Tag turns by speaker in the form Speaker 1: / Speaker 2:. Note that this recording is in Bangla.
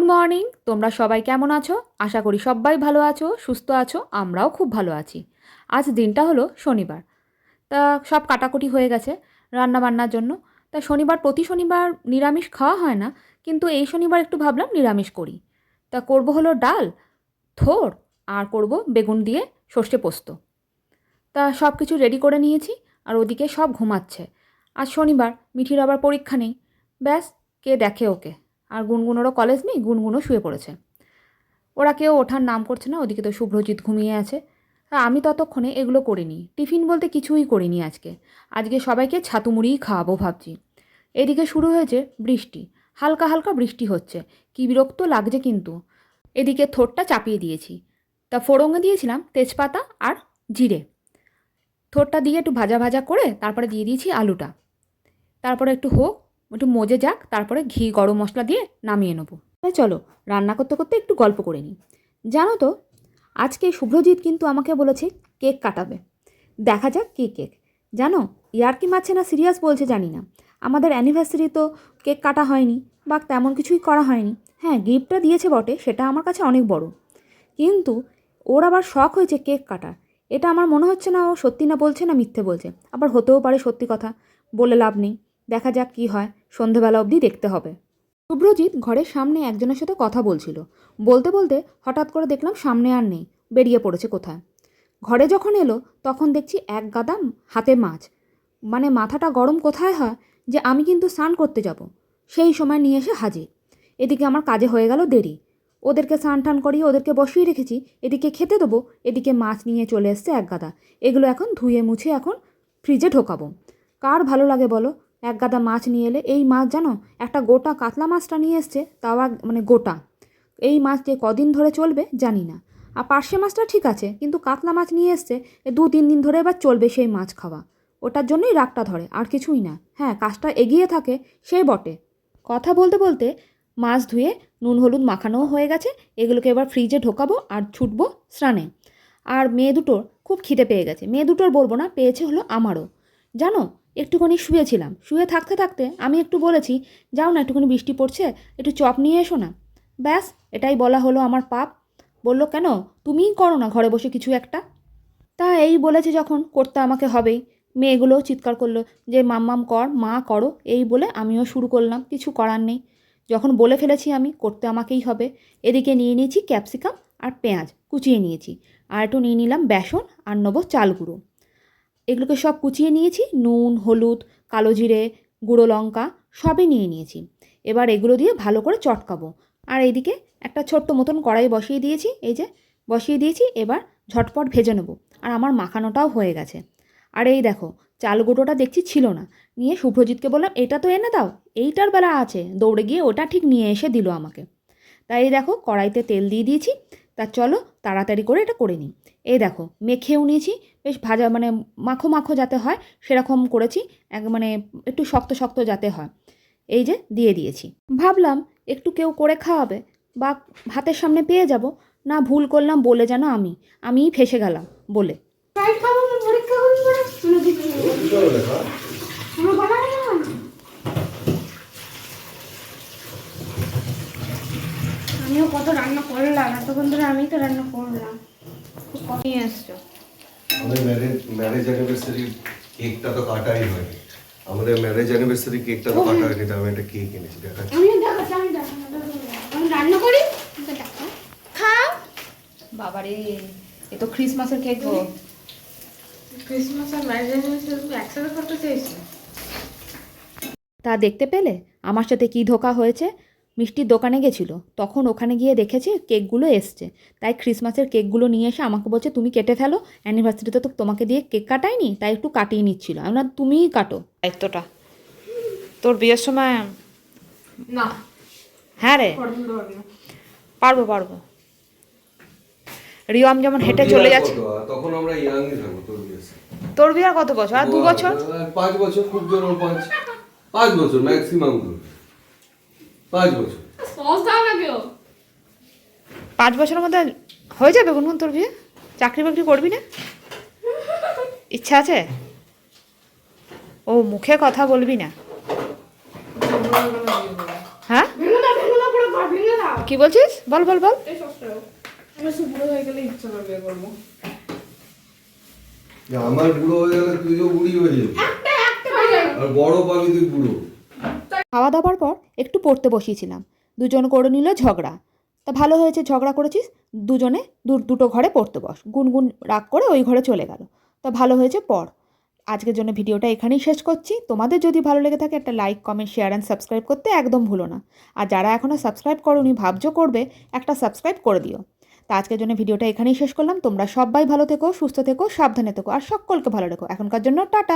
Speaker 1: মর্নিং। তোমরা সবাই কেমন আছো? আশা করি সবাই ভালো আছো, সুস্থ আছো। আমরাও খুব ভালো আছি। আজ দিনটা হলো শনিবার। তা সব কাটাকুটি হয়ে গেছে রান্না বান্নার জন্য। তা প্রতি শনিবার নিরামিষ খাওয়া হয় না, কিন্তু এই শনিবার একটু ভাবলাম নিরামিষ করি। তা করব হলো ডাল, থোড়, আর করব বেগুন দিয়ে সর্ষে পোস্ত। তা সব কিছু রেডি করে নিয়েছি, আর ওদিকে সব ঘুমাচ্ছে। আজ শনিবার, মিঠির আবার পরীক্ষা নেই। ব্যাস, কে দেখে ওকে। আর গুনগুনোরও কলেজ নেই, গুনগুনও শুয়ে পড়েছে। ওরা কেউ ওঠার নাম করছে না। ওদিকে তো শুভ্রজিৎ ঘুমিয়ে আছে। আর আমি ততক্ষণে এগুলো করিনি, টিফিন বলতে কিছুই করিনি আজকে। আজকে সবাইকে ছাতু মুড়িই খাওয়াবো ভাবছি। এদিকে শুরু হয়েছে বৃষ্টি, হালকা হালকা বৃষ্টি হচ্ছে। কি বিরক্ত লাগছে কিন্তু। এদিকে থোড়টা চাপিয়ে দিয়েছি। তা ফোড়ঙে দিয়েছিলাম তেজপাতা আর জিরে। থোড়টা দিয়ে একটু ভাজা ভাজা করে তারপরে দিয়ে দিয়েছি আলুটা। তারপরে একটু হোক, একটু মজে যাক, তারপরে ঘি গরম মশলা দিয়ে নামিয়ে নেবো। চলো রান্না করতে করতে একটু গল্প করে নিই। জানো তো, আজকে শুভ্রজিৎ কিন্তু আমাকে বলেছে কেক কাটাবে। দেখা যাক কী কেক। জানো, ইয়ার্কি মারছে না সিরিয়াস বলছে জানি না। আমাদের অ্যানিভার্সারি তো কেক কাটা হয়নি বা তেমন কিছুই করা হয়নি। হ্যাঁ, গিফটটা দিয়েছে বটে, সেটা আমার কাছে অনেক বড়। কিন্তু ওর আবার শখ হয়েছে কেক কাটার। এটা আমার মনে হচ্ছে না ও সত্যি না বলছে না মিথ্যে বলছে। আবার হতেও পারে সত্যি কথা, বলে লাভ নেই। দেখা যাক কী হয়, সন্ধেবেলা অবধি দেখতে হবে। শুভ্রজিৎ ঘরের সামনে একজনের সাথে কথা বলছিল। বলতে বলতে হঠাৎ করে দেখলাম সামনে আর নেই, বেরিয়ে পড়েছে কোথায়। ঘরে যখন এলো তখন দেখছি এক গাদা হাতে মাছ। মানে মাথাটা গরম কোথায় হয় যে আমি কিন্তু স্নান করতে যাব, সেই সময় নিয়ে এসে হাজির। এদিকে আমার কাজে হয়ে গেল দেরি। ওদেরকে স্নান টান করিয়ে ওদেরকে বসিয়ে রেখেছি, এদিকে খেতে দেবো, এদিকে মাছ নিয়ে চলে এসছে এক গাদা। এগুলো এখন ধুয়ে মুছে এখন ফ্রিজে ঢোকাবো। কার ভালো লাগে বলো এক গাদা মাছ নিয়ে এলে? এই মাছ জানো, একটা গোটা কাতলা মাছটা নিয়ে এসছে, তাও মানে গোটা। এই মাছ যে কদিন ধরে চলবে জানি না। আর পার্শে মাছটা ঠিক আছে, কিন্তু কাতলা মাছ নিয়ে এসছে, 2-3 দিন ধরে এবার চলবে সেই মাছ খাওয়া। ওটার জন্যই রাগটা ধরে, আর কিছুই না। হ্যাঁ, কাজটা এগিয়ে থাকে সেই বটে। কথা বলতে বলতে মাছ ধুয়ে নুন হলুদ মাখানোও হয়ে গেছে। এগুলোকে এবার ফ্রিজে ঢোকাবো আর ছুটবো স্নানে। আর মেয়ে দুটোর খুব খিদে পেয়ে গেছে। মেয়ে দুটোর বলবো না, পেয়েছে হলো আমারও। জানো, একটুখানি শুয়েছিলাম, শুয়ে থাকতে থাকতে আমি একটু বলেছি, যাও না, একটুখানি বৃষ্টি পড়ছে, একটু চপ নিয়ে এসো না। ব্যাস, এটাই বলা হলো আমার পাপ। বলল, কেন, তুমিই করো না ঘরে বসে কিছু একটা। তা এই বলেছে যখন, করতে আমাকে হবেই। মেয়েগুলোও চিৎকার করলো যে মাম্মাম কর, মা করো, এই বলে আমিও শুরু করলাম। কিছু করার নেই, যখন বলে ফেলেছি আমি, করতে আমাকেই হবে। এদিকে নিয়ে নিয়েছি ক্যাপসিকাম আর পেঁয়াজ কুচিয়ে নিয়েছি, আর একটু নিয়ে নিলাম বেসন, আর নেবো চাল গুঁড়ো। এগুলোকে সব কুচিয়ে নিয়েছি, নুন হলুদ কালো জিরে গুঁড়ো লঙ্কা সবই নিয়ে নিয়েছি। এবার এগুলো দিয়ে ভালো করে চটকাবো। আর এইদিকে একটা ছোট্ট মতন কড়াই বসিয়ে দিয়েছি, এই যে বসিয়ে দিয়েছি। এবার ঝটপট ভেজে নেবো। আর আমার মাখানোটাও হয়ে গেছে। আর এই দেখো, চাল গুঁড়োটা দেখছি ছিল না, নিয়ে শুভ্রজিৎকে বললাম এটা তো এনে দাও, এইটার বেলা আছে। দৌড়ে গিয়ে ওটা ঠিক নিয়ে এসে দিল আমাকে। তাই এই দেখো, কড়াইতে তেল দিয়ে দিয়েছি। তা চলো তাড়াতাড়ি করে এটা করে নিই। এই দেখো, মেখেও নিয়েছি, বেশ ভাজা মানে মাখো মাখো যাতে হয় সেরকম করেছি। মানে একটু শক্ত শক্ত যাতে হয়। এই যে দিয়ে দিয়েছি। ভাবলাম একটু কেউ করে খাওয়াবে বা হাতের সামনে পেয়ে যাব। না, ভুল করলাম বলে যেন আমিই ফেসে গেলাম বলে।
Speaker 2: আমিও কত রান্না করলাম, এতক্ষণ ধরে আমি তো রান্না করলাম। কত নিয়ে আসছো?
Speaker 3: আমাদের ম্যারেজ অ্যানিভার্সারি কেকটা তো কাটাই হয়নি। আমাদের ম্যারেজ অ্যানিভার্সারি কেকটা তো কাটা হয়নি, তাই আমি একটা কেক এনেছি। দেখাচ্ছি।
Speaker 2: আমি রান্না করি, খাও।
Speaker 1: বাবারে, এ তো ক্রিসমাসের কেক গো।
Speaker 2: ক্রিসমাস আর ম্যারেজ অ্যানিভার্সারি একসাথে করতে চাইছি।
Speaker 1: তা দেখতে পেলে আমার সাথে কি ধোঁকা হয়েছে? মিষ্টির দোকানে গেছিলো, তখন ওখানে গিয়ে দেখেছি কেকগুলো এসছে। তাই ক্রিসমাসের কেকগুলো নিয়ে এসে আমাকে বলছে তুমি কেটে ফেলো, অ্যানিভার্সারিতে তো তোমাকে দিয়ে কেক কাটাইনি, তাই একটু কাটিয়ে নিচ্ছিল। আমি না, তুমিই কাটো দায়িত্বটা, তোর বিয়ের সময়।
Speaker 2: না,
Speaker 1: হ্যাঁ রে, পারবো পারবো। রিয়ম যেমন হেঁটে চলে যাচ্ছে।
Speaker 3: তখন আমরা ইয়াংই থাকবো।
Speaker 1: তোর বিয়ে কত বছর? আর 2 বছর।
Speaker 3: 5 বছর, খুব জোর 5 বছর ম্যাক্সিমাম। 5 বছর।
Speaker 2: সস দাও না কেউ।
Speaker 1: 5 বছরের মধ্যে হয়ে যাবে গুনগুন তোর বিয়ে? চাকরি বাকরি করবি না? ইচ্ছা আছে? ও, মুখে কথা বলবি না? হ্যাঁ,
Speaker 2: ভেঙে দাও, পুরো ঘর ভেঙে দাও।
Speaker 1: কি বলছিস? বল বল বল।
Speaker 2: আমার সব বুড়ো হয়ে গেলে ইচ্ছা করে বিয়ে করবো।
Speaker 3: যে আমার বুড়ো হয়ে গেলে তুইও বুড়ি হয়ে যাবি, আর বড় পাবি তুই বুড়ো।
Speaker 1: খাওয়া দাওয়ার পর একটু পড়তে বসিয়েছিলাম, দুজন করে নিল ঝগড়া। তা ভালো হয়েছে, ঝগড়া করেছিস, দুজনে দুটো ঘরে পড়তে বস। গুনগুন রাগ করে ওই ঘরে চলে গেল। তা ভালো হয়েছে, পড়। আজকের জন্য ভিডিওটা এখানেই শেষ করছি। তোমাদের যদি ভালো লেগে থাকে একটা like, comment, share and subscribe করতে একদম ভুলো না। আর যারা এখনও সাবস্ক্রাইব করোনি, ভাবছো করবে, একটা সাবস্ক্রাইব করে দিও। তা আজকের জন্য ভিডিওটা এখানেই শেষ করলাম। তোমরা সবাই ভালো থেকো, সুস্থ থেকো, সাবধানে থেকো, আর সকলকে ভালো রেখো। এখনকার জন্য টাটা।